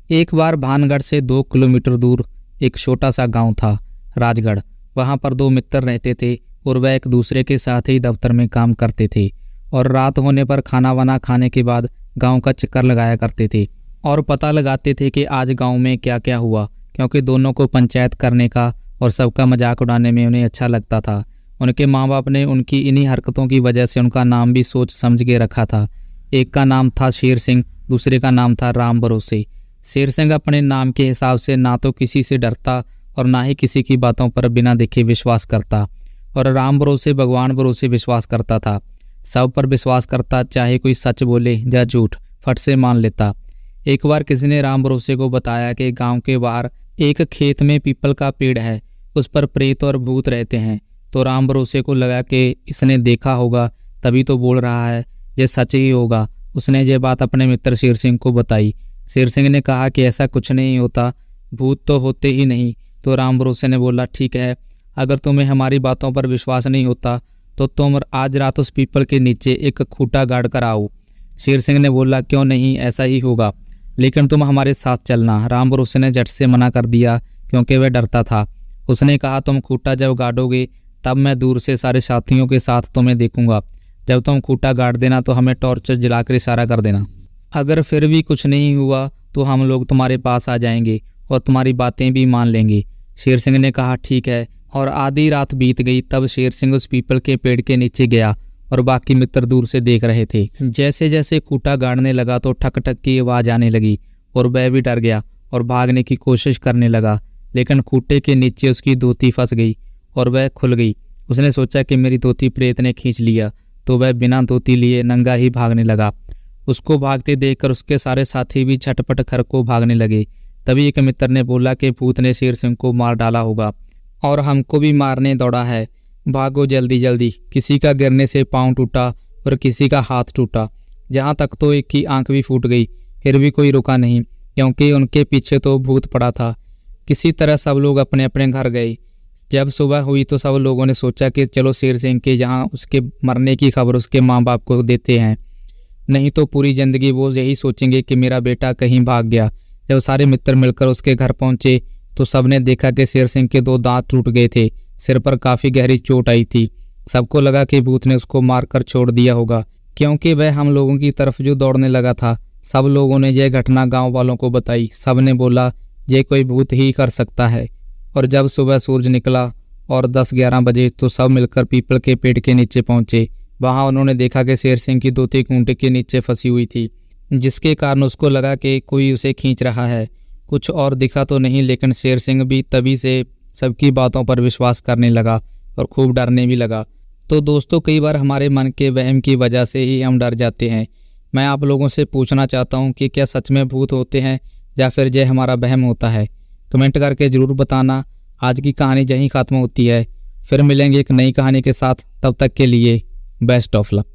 एक बार भानगढ़ से 2 किलोमीटर दूर एक छोटा सा गांव था, राजगढ़। वहां पर 2 मित्र रहते थे और वह एक दूसरे के साथ ही दफ्तर में काम करते थे और रात होने पर खाना वाना खाने के बाद गांव का चक्कर लगाया करते थे और पता लगाते थे कि आज गांव में क्या क्या हुआ, क्योंकि दोनों को पंचायत करने का और सबका मजाक उड़ाने में उन्हें अच्छा लगता था। उनके माँ बाप ने उनकी इन्हीं हरकतों की वजह से उनका नाम भी सोच समझ के रखा था। एक का नाम था शेर सिंह, दूसरे का नाम था राम भरोसे। शेर सिंह अपने नाम के हिसाब से ना तो किसी से डरता और ना ही किसी की बातों पर बिना देखे विश्वास करता, और राम भरोसे भगवान भरोसे विश्वास करता था। सब पर विश्वास करता, चाहे कोई सच बोले या झूठ, फट से मान लेता। एक बार किसी ने राम भरोसे को बताया कि गांव के बाहर एक खेत में पीपल का पेड़ है, उस पर प्रेत और भूत रहते हैं। तो राम भरोसे को लगा कि इसने देखा होगा तभी तो बोल रहा है, ये सच ही होगा। उसने ये बात अपने मित्र शेर सिंह को बताई। शेर सिंह ने कहा कि ऐसा कुछ नहीं होता, भूत तो होते ही नहीं। तो राम भरोसे ने बोला, ठीक है, अगर तुम्हें हमारी बातों पर विश्वास नहीं होता तो तुम आज रात उस पीपल के नीचे एक खूंटा गाड़ कर आओ। शेर सिंह ने बोला, क्यों नहीं, ऐसा ही होगा, लेकिन तुम हमारे साथ चलना। राम भरोसे ने झट से मना कर दिया, क्योंकि वह डरता था। उसने कहा, तुम खूंटा जब गाड़ोगे तब मैं दूर से सारे साथियों के साथ तुम्हें देखूंगा। जब तुम खूंटा गाड़ देना तो हमें टॉर्च जलाकर इशारा कर देना। अगर फिर भी कुछ नहीं हुआ तो हम लोग तुम्हारे पास आ जाएंगे और तुम्हारी बातें भी मान लेंगे। शेर सिंह ने कहा, ठीक है। और आधी रात बीत गई। तब शेर सिंह उस पीपल के पेड़ के नीचे गया और बाकी मित्र दूर से देख रहे थे। जैसे जैसे खूंटा गाड़ने लगा तो ठक ठक की आवाज़ आने लगी और वह भी डर गया और भागने की कोशिश करने लगा, लेकिन खूंटे के नीचे उसकी धोती फंस गई और वह खुल गई। उसने सोचा कि मेरी धोती प्रेत ने खींच लिया, तो वह बिना धोती लिए नंगा ही भागने लगा। उसको भागते देखकर उसके सारे साथी भी छटपट कर को भागने लगे। तभी एक मित्र ने बोला कि भूत ने शेर सिंह को मार डाला होगा और हमको भी मारने दौड़ा है, भागो जल्दी जल्दी। किसी का गिरने से पाँव टूटा और किसी का हाथ टूटा, जहाँ तक तो एक की आंख भी फूट गई। फिर भी कोई रुका नहीं, क्योंकि उनके पीछे तो भूत पड़ा था। किसी तरह सब लोग अपने अपने घर गए। जब सुबह हुई तो सब लोगों ने सोचा कि चलो शेर सिंह के यहाँ उसके मरने की खबर उसके माँ बाप को देते हैं, नहीं तो पूरी ज़िंदगी वो यही सोचेंगे कि मेरा बेटा कहीं भाग गया। जब सारे मित्र मिलकर उसके घर पहुंचे तो सबने देखा कि शेर सिंह के 2 दांत टूट गए थे, सिर पर काफ़ी गहरी चोट आई थी। सबको लगा कि भूत ने उसको मारकर छोड़ दिया होगा, क्योंकि वह हम लोगों की तरफ जो दौड़ने लगा था। सब लोगों ने यह घटना गांव वालों को बताई। सब ने बोला, ये कोई भूत ही कर सकता है। और जब सुबह सूरज निकला और 10-11 बजे तो सब मिलकर पीपल के पेड़ के नीचे पहुंचे। वहां उन्होंने देखा कि शेर सिंह की धोती खूंटे के नीचे फंसी हुई थी, जिसके कारण उसको लगा कि कोई उसे खींच रहा है। कुछ और दिखा तो नहीं, लेकिन शेर सिंह भी तभी से सबकी बातों पर विश्वास करने लगा और खूब डरने भी लगा। तो दोस्तों, कई बार हमारे मन के वहम की वजह से ही हम डर जाते हैं। मैं आप लोगों से पूछना चाहता हूं कि क्या सच में भूत होते हैं या फिर यह हमारा वहम होता है? कमेंट करके ज़रूर बताना। आज की कहानी यहीं ख़त्म होती है, फिर मिलेंगे एक नई कहानी के साथ। तब तक के लिए बेस्ट ऑफ लक।